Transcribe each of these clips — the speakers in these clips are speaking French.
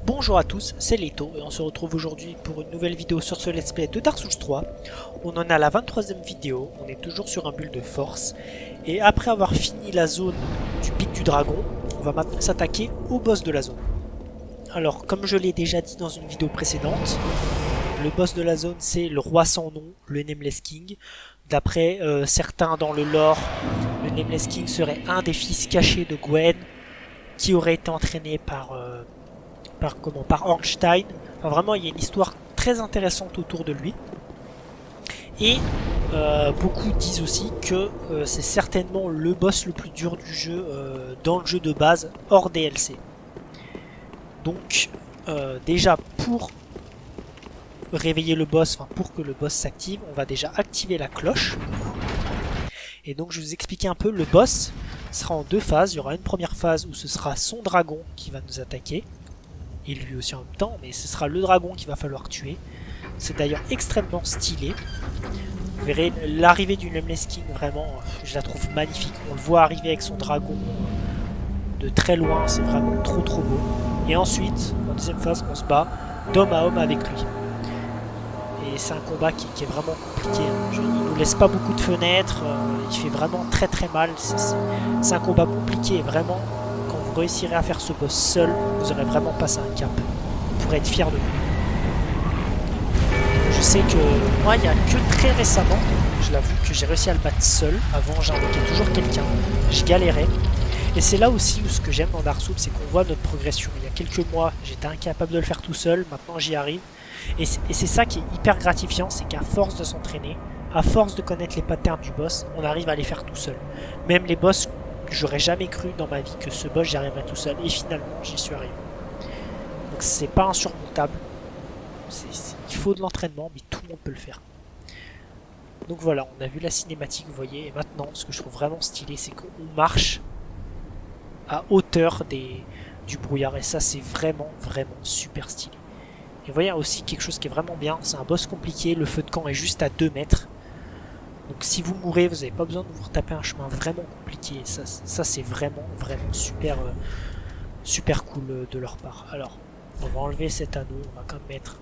Bonjour à tous, c'est Leto et on se retrouve aujourd'hui pour une nouvelle vidéo sur ce let's play de Dark Souls 3. On en est à la 23e vidéo, on est toujours sur un build de force. Et après avoir fini la zone du pic du dragon, on va maintenant s'attaquer au boss de la zone. Alors comme je l'ai déjà dit dans une vidéo précédente, le boss de la zone c'est le roi sans nom, le Nameless King. D'après certains dans le lore, le Nameless King serait un des fils cachés de Gwen, qui aurait été entraîné par Ornstein. Enfin, vraiment, il y a une histoire très intéressante autour de lui. Et beaucoup disent aussi que c'est certainement le boss le plus dur du jeu dans le jeu de base, hors DLC. Donc, déjà pour réveiller le boss, enfin pour que le boss s'active, on va déjà activer la cloche. Et donc je vais vous expliquer un peu, le boss sera en deux phases. Il y aura une première phase où ce sera son dragon qui va nous attaquer. Et lui aussi en même temps, mais ce sera le dragon qu'il va falloir tuer. C'est d'ailleurs extrêmement stylé. Vous verrez l'arrivée du Nameless King, vraiment, je la trouve magnifique. On le voit arriver avec son dragon de très loin, c'est vraiment trop beau. Et ensuite, en deuxième phase, on se bat d'homme à homme avec lui. Et c'est un combat qui est vraiment compliqué. Il ne nous laisse pas beaucoup de fenêtres, il fait vraiment très mal. C'est un combat compliqué, vraiment. Quand vous réussirez à faire ce boss seul, vous aurez vraiment passé un cap. Vous pourrez être fier de vous. Je sais que moi, il n'y a que très récemment, je l'avoue, que j'ai réussi à le battre seul. Avant, j'invoquais toujours quelqu'un, je galérais. Et c'est là aussi où ce que j'aime dans Dark Souls, c'est qu'on voit notre progression. Il y a quelques mois, j'étais incapable de le faire tout seul, maintenant j'y arrive. Et c'est ça qui est hyper gratifiant, c'est qu'à force de s'entraîner, à force de connaître les patterns du boss, on arrive à les faire tout seul. Même les boss que j'aurais jamais cru dans ma vie que ce boss j'y arriverais tout seul, et finalement j'y suis arrivé. Donc c'est pas insurmontable, il faut de l'entraînement, mais tout le monde peut le faire. Donc voilà, on a vu la cinématique, vous voyez, et maintenant ce que je trouve vraiment stylé, c'est qu'on marche à hauteur du brouillard, et ça c'est vraiment super stylé. Et vous voyez aussi quelque chose qui est vraiment bien, c'est un boss compliqué, le feu de camp est juste à 2 mètres. Donc si vous mourrez, vous n'avez pas besoin de vous retaper un chemin vraiment compliqué. Et ça c'est vraiment super cool de leur part. Alors, on va enlever cet anneau, on va quand même mettre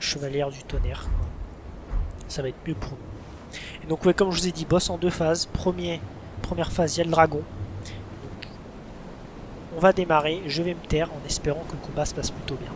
Chevalière du Tonnerre. Ça va être mieux pour nous. Et donc ouais, comme je vous ai dit, boss en deux phases. Première phase, il y a le dragon. Donc, on va démarrer, je vais me taire en espérant que le combat se passe plutôt bien.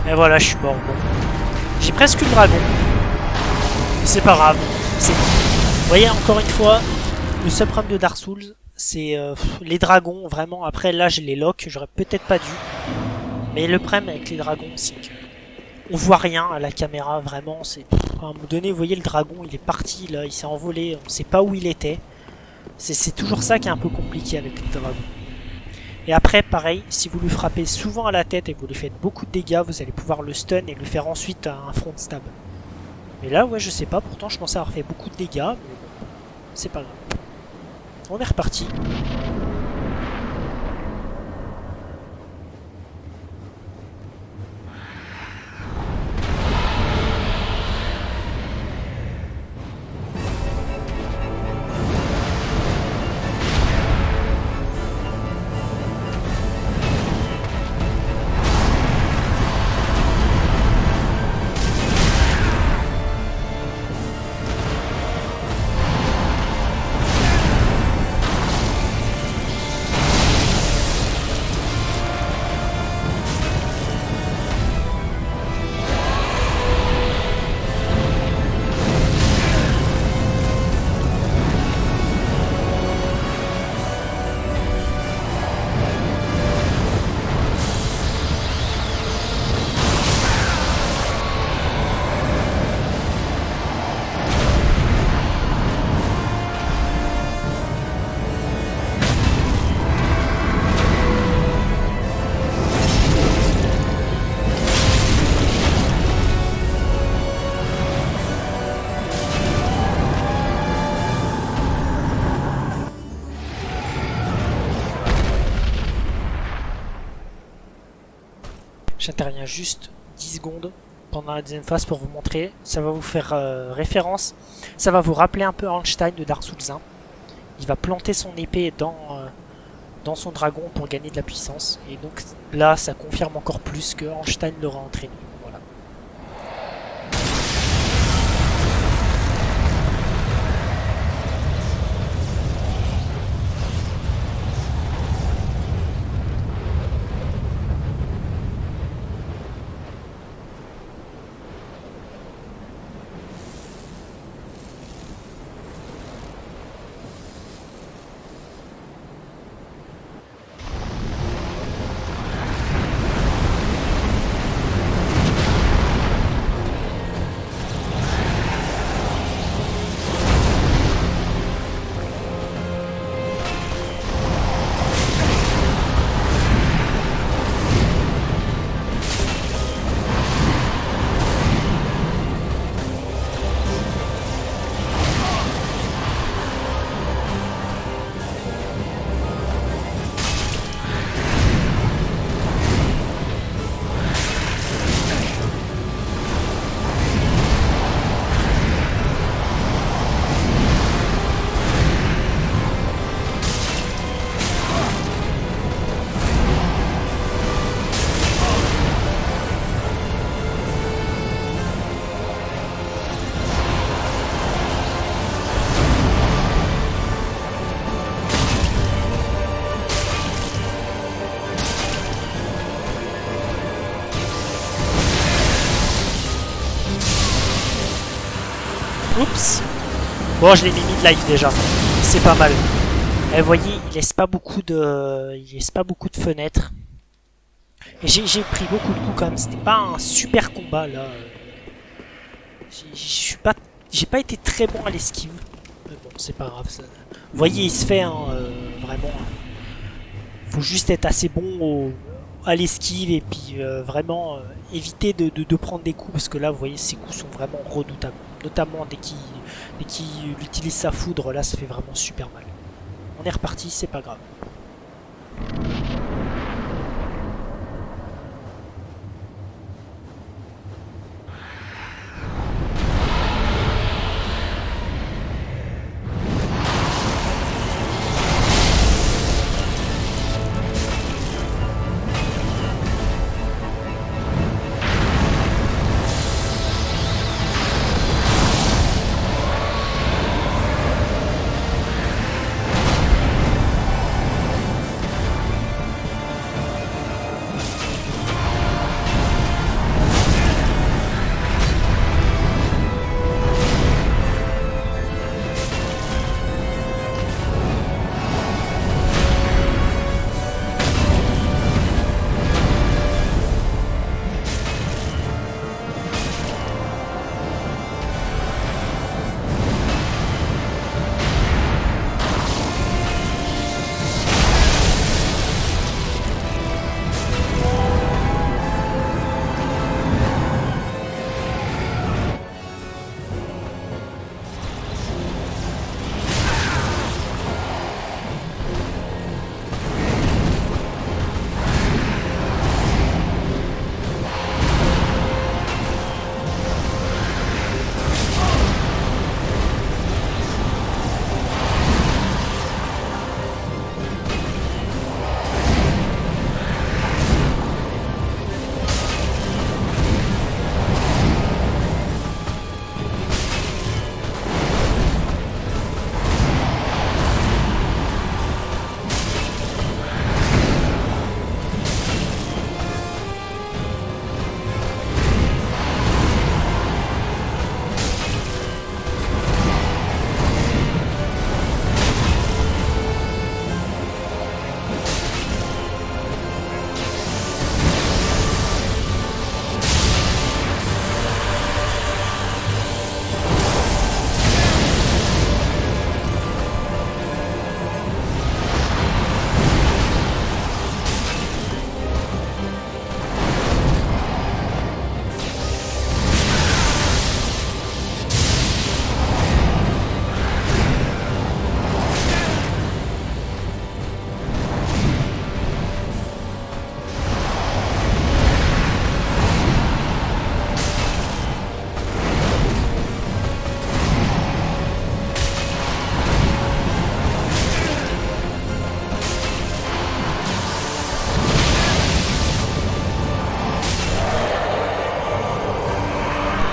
Et voilà, je suis mort. Bon. J'ai presque eu le dragon. C'est pas grave. Vous voyez, encore une fois, le seul problème de Dark Souls, c'est les dragons. Vraiment, après, là, je les lock. J'aurais peut-être pas dû. Mais le problème avec les dragons, c'est que on voit rien à la caméra. Vraiment, c'est à un moment donné, vous voyez, le dragon, il est parti, là. Il s'est envolé. On sait pas où il était. C'est toujours ça qui est un peu compliqué avec le dragon. Et après, pareil, si vous lui frappez souvent à la tête et que vous lui faites beaucoup de dégâts, vous allez pouvoir le stun et lui faire ensuite un front stab. Mais là, ouais, je sais pas, pourtant je pensais avoir fait beaucoup de dégâts, mais bon, c'est pas grave. On est reparti. J'interviens juste 10 secondes pendant la deuxième phase pour vous montrer. Ça va vous faire référence. Ça va vous rappeler un peu Einstein de Dark Souls 1. Il va planter son épée dans son dragon pour gagner de la puissance. Et donc là, ça confirme encore plus que Einstein l'aura entraîné. Voilà. Oups. Bon, je l'ai mis mid-life déjà. C'est pas mal. Et vous voyez, il laisse pas beaucoup de fenêtres. Et j'ai pris beaucoup de coups quand même. C'était pas un super combat là. J'ai pas été très bon à l'esquive. Mais bon, c'est pas grave. Ça. Vous voyez, il se fait hein, vraiment. Faut juste être assez bon à l'esquive et puis vraiment éviter de prendre des coups parce que là, vous voyez, ces coups sont vraiment redoutables. Notamment dès qu'il utilise sa foudre, là, ça fait vraiment super mal. On est reparti, c'est pas grave.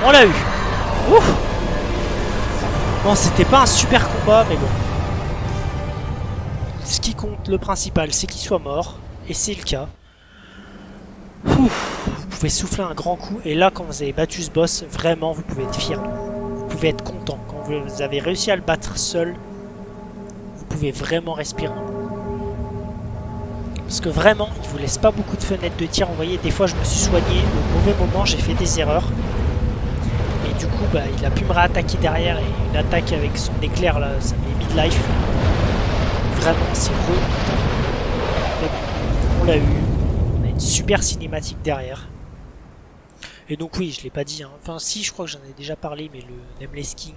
On l'a eu. Ouh. Bon, c'était pas un super combat, mais bon. Ce qui compte, le principal, c'est qu'il soit mort. Et c'est le cas. Ouh. Vous pouvez souffler un grand coup. Et là, quand vous avez battu ce boss, vraiment, vous pouvez être fier. Vous pouvez être content. Quand vous avez réussi à le battre seul, vous pouvez vraiment respirer. Parce que vraiment, il vous laisse pas beaucoup de fenêtres de tir. Vous voyez, des fois, je me suis soigné au mauvais moment, j'ai fait des erreurs. Et du coup, bah, il a pu me réattaquer derrière. Et une attaque avec son éclair, là, ça m'est mid-life. Vraiment, c'est remontant. Mais bon, on l'a eu. On a une super cinématique derrière. Et donc oui, je l'ai pas dit. Hein. Enfin, si, je crois que j'en ai déjà parlé, mais le Nameless King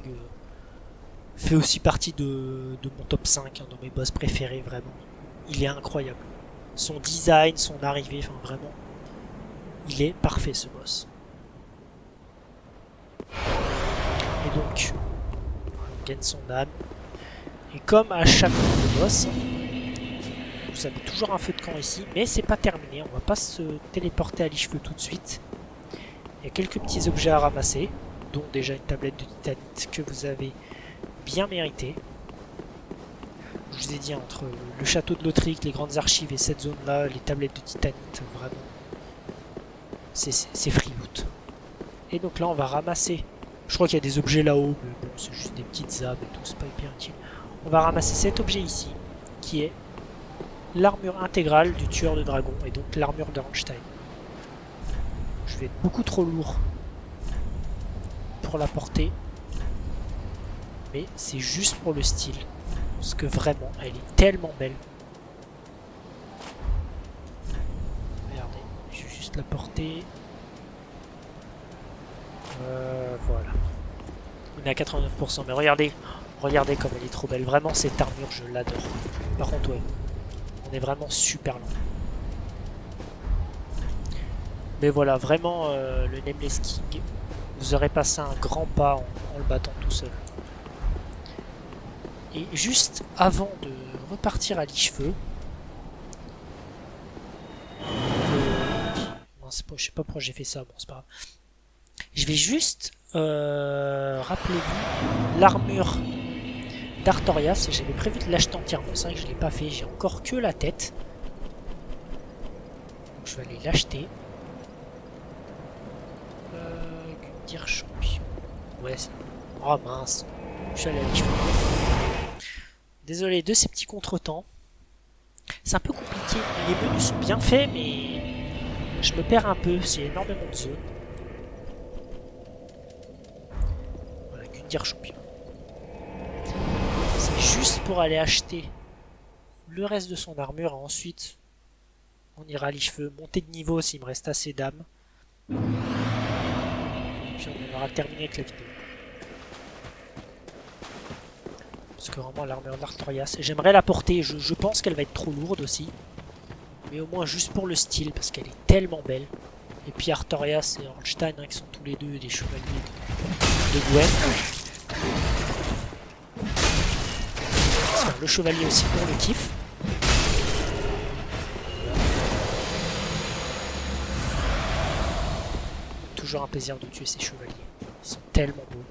fait aussi partie de mon top 5, hein, dans mes boss préférés, vraiment. Il est incroyable. Son design, son arrivée, enfin vraiment, il est parfait ce boss. Et donc, on gagne son âme. Et comme à chaque boss, vous avez toujours un feu de camp ici, mais c'est pas terminé. On va pas se téléporter à Lich-Feu tout de suite. Il y a quelques petits objets à ramasser, dont déjà une tablette de titanite que vous avez bien méritée. Je vous ai dit, entre le château de Lautrec, les grandes archives et cette zone-là, les tablettes de titanite, vraiment, c'est free loot. Et donc là, on va ramasser. Je crois qu'il y a des objets là-haut, mais bon, c'est juste des petites âmes et tout, c'est pas hyper utile. On va ramasser cet objet ici, qui est l'armure intégrale du tueur de dragon, et donc l'armure d'Ornstein. Je vais être beaucoup trop lourd pour la porter, mais c'est juste pour le style. Parce que vraiment, elle est tellement belle. Regardez, je vais juste la porter. Voilà. On est à 89%, mais regardez, regardez comme elle est trop belle. Vraiment, cette armure, je l'adore. Par contre, ouais, on est vraiment super lent. Mais voilà, vraiment, le Nameless King, vous aurez passé un grand pas en le battant tout seul. Et juste avant de repartir à Lich-Feu, je sais pas pourquoi j'ai fait ça, bon c'est pas grave. Je vais juste, rappelez-vous, l'armure d'Artorias, j'avais prévu de l'acheter entièrement, c'est vrai que je l'ai pas fait, j'ai encore que la tête. Donc je vais aller l'acheter. Dire champion. Ouais, oh mince, je suis allé à Lich-Feu. Désolé de ces petits contretemps. C'est un peu compliqué. Les menus sont bien faits, mais je me perds un peu. C'est énormément de zones. Voilà, Gundir champion. C'est juste pour aller acheter le reste de son armure. Et ensuite, on ira à Lich-Feu. Monter de niveau s'il me reste assez d'âme. Et puis on aura terminé avec la vidéo. Parce que vraiment l'armure d'Artorias, j'aimerais la porter, je pense qu'elle va être trop lourde aussi. Mais au moins juste pour le style, parce qu'elle est tellement belle. Et puis Artorias et Ornstein, hein, qui sont tous les deux des chevaliers de Gwen. Le chevalier aussi pour le kiff. Toujours un plaisir de tuer ces chevaliers. Ils sont tellement beaux.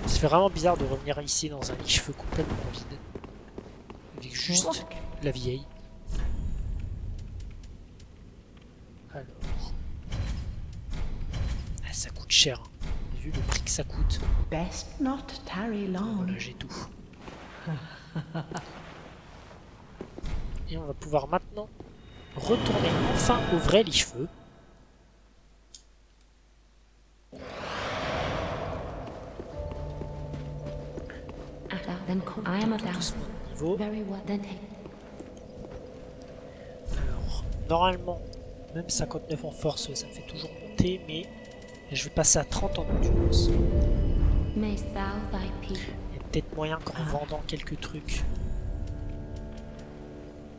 Ça fait vraiment bizarre de revenir ici dans un Lich-Feu complètement vide. Avec juste la vieille. Alors. Ah, ça coûte cher. Hein. On a vu le prix que ça coûte. Best not tarry long. Voilà, j'ai tout. Et on va pouvoir maintenant retourner enfin au vrai Lich-Feu. Niveau. Alors, normalement, même 59 en force, ça me fait toujours monter, mais je vais passer à 30 en endurance. Il y a peut-être moyen qu'en vendant quelques trucs,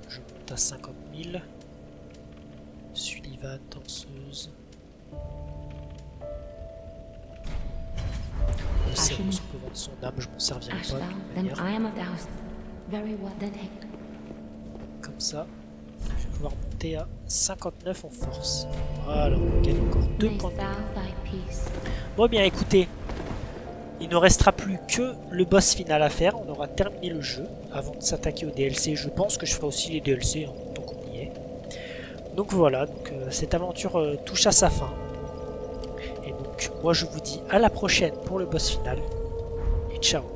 je monte à 50 000. Sullivan, danseuse. C'est bon, on peut vendre son âme, je m'en servirai pas de toute manière. Comme ça, je vais pouvoir monter à 59 en force. Voilà, on gagne encore 2 Mayst points de... thou thy peace. Bon bien écoutez, il ne restera plus que le boss final à faire. On aura terminé le jeu avant de s'attaquer au DLC. Je pense que je ferai aussi les DLC, hein, tant qu'on y est. Donc voilà, donc, cette aventure touche à sa fin. Et donc moi je vous dis à la prochaine pour le boss final. Et ciao.